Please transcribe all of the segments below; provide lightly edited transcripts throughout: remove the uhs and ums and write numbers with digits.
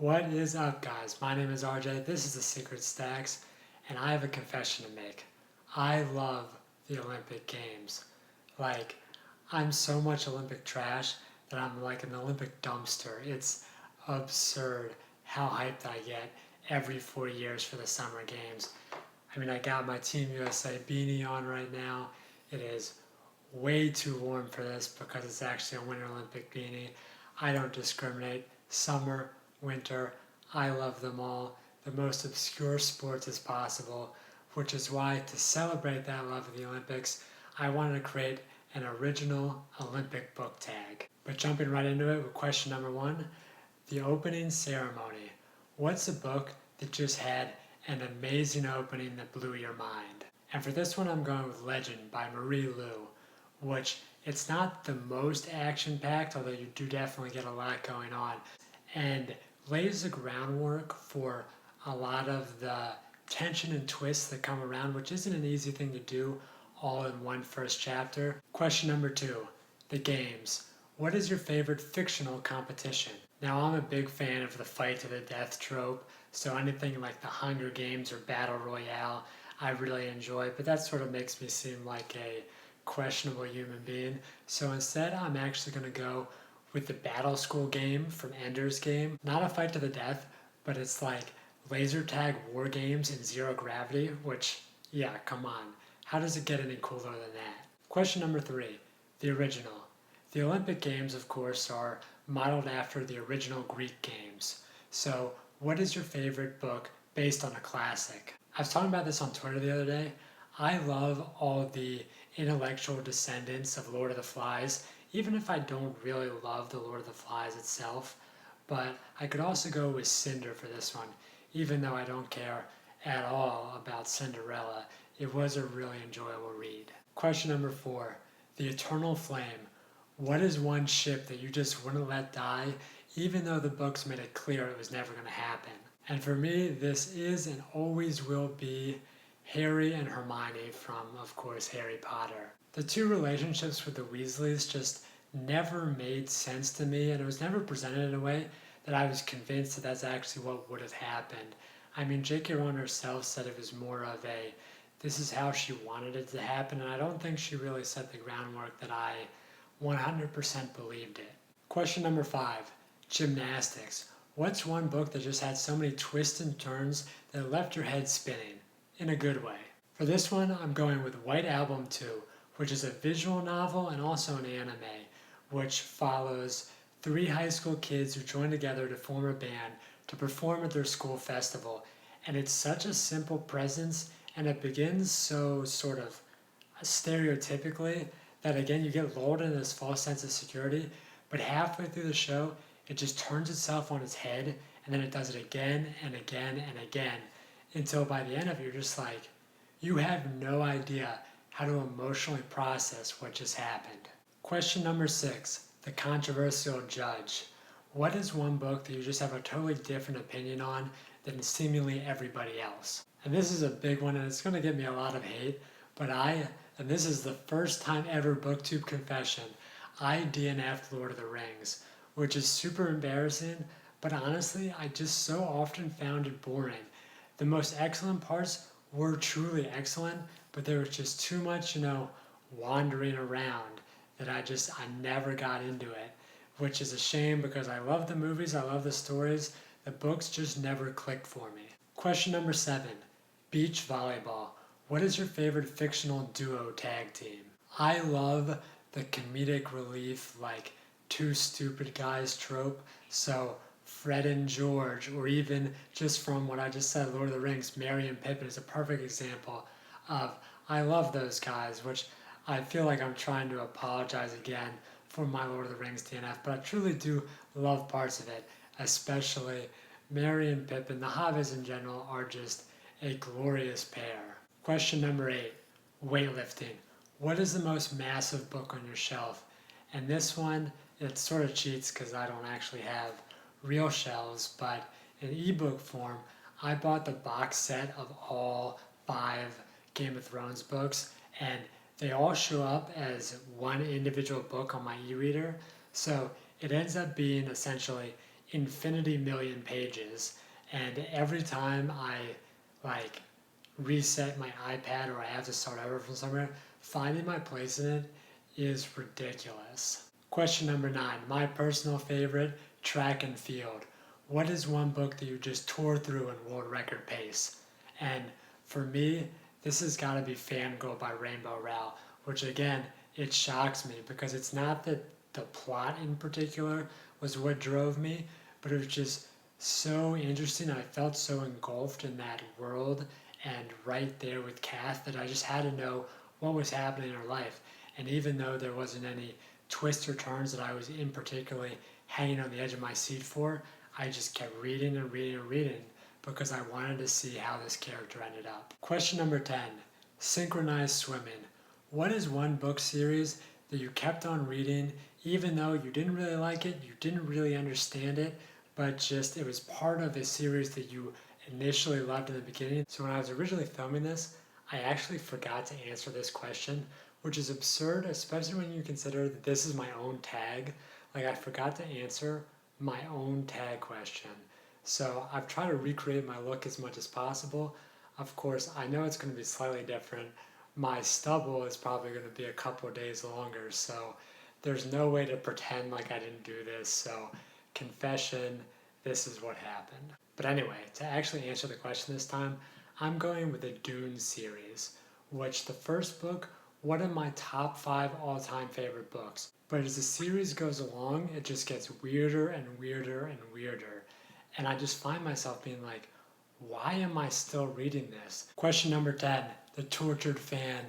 What is up, guys? My name is RJ, this is The Secret Stacks, and I have a confession to make. I love the Olympic Games. Like, I'm so much Olympic trash that I'm like an Olympic dumpster. It's absurd how hyped I get every 4 years for the Summer Games. I mean, I got my Team USA beanie on right now. It is way too warm for this because it's actually a Winter Olympic beanie. I don't discriminate. Summer, winter, I love them all. The most obscure sports as possible, which is why to celebrate that love of the Olympics, I wanted to create an original Olympic book tag. But jumping right into it with question number one, the opening ceremony. What's a book that just had an amazing opening that blew your mind? And for this one, I'm going with Legend by Marie Lu, which it's not the most action-packed, although you do definitely get a lot going on, and lays the groundwork for a lot of the tension and twists that come around, which isn't an easy thing to do all in one first chapter. Question number two, the games. What is your favorite fictional competition? Now, I'm a big fan of the fight to the death trope, so anything like the Hunger Games or Battle Royale, I really enjoy, but that sort of makes me seem like a questionable human being. So instead, I'm actually going to go with the Battle School game from Ender's Game. Not a fight to the death, but it's like laser tag war games in zero gravity, which, yeah, come on. How does it get any cooler than that? Question number three, the original. The Olympic Games, of course, are modeled after the original Greek games. So, what is your favorite book based on a classic? I was talking about this on Twitter the other day. I love all the intellectual descendants of Lord of the Flies, even if I don't really love the Lord of the Flies itself. But I could also go with Cinder for this one, even though I don't care at all about Cinderella. It was a really enjoyable read. Question number four, the Eternal Flame. What is one ship that you just wouldn't let die, even though the books made it clear it was never going to happen? And for me, this is and always will be Harry and Hermione from, of course, Harry Potter. The two relationships with the Weasleys just never made sense to me, and it was never presented in a way that I was convinced that that's actually what would have happened. I mean, J.K. Rowling herself said it was more of a, this is how she wanted it to happen, and I don't think she really set the groundwork that I 100% believed it. Question number five, Gymnastics. What's one book that just had so many twists and turns that left your head spinning, in a good way? For this one, I'm going with White Album 2, which is a visual novel and also an anime, which follows three high school kids who join together to form a band to perform at their school festival. And it's such a simple presence, and it begins so sort of stereotypically that again you get lulled into this false sense of security, but halfway through the show it just turns itself on its head, and then it does it again and again and again until by the end of it you're just like, you have no idea how to emotionally process what just happened. Question number six, the controversial judge. What is one book that you just have a totally different opinion on than seemingly everybody else? And this is a big one, and it's going to get me a lot of hate, but and this is the first time ever booktube confession, I DNF'd Lord of the Rings, which is super embarrassing, but honestly, I just so often found it boring. The most excellent parts were truly excellent, but there was just too much, wandering around that I never got into it, which is a shame because I love the movies, I love the stories, the books just never clicked for me. Question number seven, beach volleyball. What is your favorite fictional duo tag team? I love the comedic relief, like two stupid guys trope, so Fred and George, or even just from what I just said, Lord of the Rings, Merry and Pippin is a perfect example of, I love those guys, which I feel like I'm trying to apologize again for my Lord of the Rings DNF, but I truly do love parts of it, especially Merry and Pippin. The Hobbits in general are just a glorious pair. Question number eight, weightlifting. What is the most massive book on your shelf? And this one, it sort of cheats because I don't actually have real shelves, but in ebook form, I bought the box set of all 5 Game of Thrones books, and they all show up as one individual book on my e-reader. So it ends up being essentially infinity million pages, and every time I like reset my iPad or I have to start over from somewhere, finding my place in it is ridiculous. Question number 9, my personal favorite, track and field. What is one book that you just tore through in world record pace? And for me, this has got to be Fangirl by Rainbow Rowell, which again, it shocks me because it's not that the plot in particular was what drove me, but it was just so interesting. I felt so engulfed in that world and right there with Kath that I just had to know what was happening in her life. And even though there wasn't any twists or turns that I was in particularly hanging on the edge of my seat for, I just kept reading and reading and reading because I wanted to see how this character ended up. Question number 10, synchronized swimming. What is one book series that you kept on reading even though you didn't really like it, you didn't really understand it, but just it was part of a series that you initially loved in the beginning? So when I was originally filming this, I actually forgot to answer this question, which is absurd, especially when you consider that this is my own tag. Like, I forgot to answer my own tag question. So I've tried to recreate my look as much as possible. Of course, I know it's going to be slightly different. My stubble is probably going to be a couple of days longer, so there's no way to pretend like I didn't do this. So confession, this is what happened. But anyway, to actually answer the question this time, I'm going with the Dune series, which the first book, one of my top 5 all-time favorite books. But as the series goes along, it just gets weirder and weirder and weirder. And I just find myself being like, why am I still reading this? Question number 10, the tortured fan.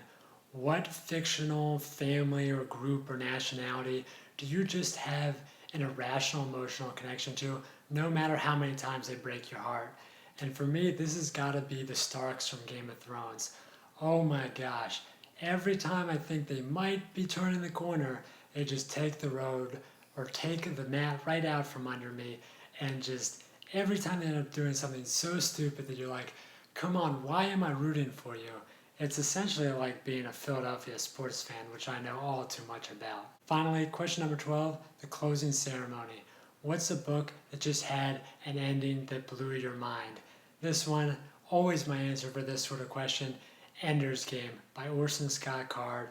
What fictional family or group or nationality do you just have an irrational emotional connection to, no matter how many times they break your heart? And for me, this has got to be the Starks from Game of Thrones. Oh my gosh. Every time I think they might be turning the corner, they just take the road or take the mat right out from under me, and just every time they end up doing something so stupid that you're like, come on, why am I rooting for you? It's essentially like being a Philadelphia sports fan, which I know all too much about. Finally, question number 12, the closing ceremony. What's a book that just had an ending that blew your mind? This one, always my answer for this sort of question, Ender's Game by Orson Scott Card.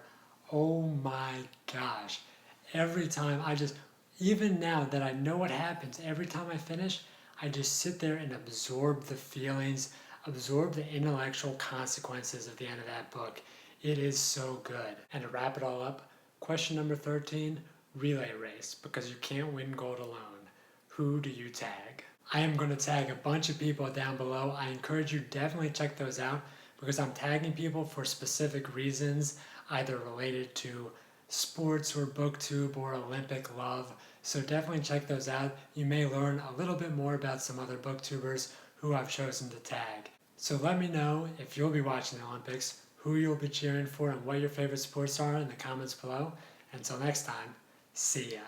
Oh my gosh. Every time even now that I know what happens, every time I finish, I just sit there and absorb the feelings, absorb the intellectual consequences of the end of that book. It is so good. And to wrap it all up, question number 13, relay race, because you can't win gold alone. Who do you tag? I am going to tag a bunch of people down below. I encourage you definitely check those out because I'm tagging people for specific reasons, either related to sports or booktube or Olympic love. So definitely check those out. You may learn a little bit more about some other booktubers who I've chosen to tag. So let me know if you'll be watching the Olympics, who you'll be cheering for, and what your favorite sports are in the comments below. Until next time, see ya.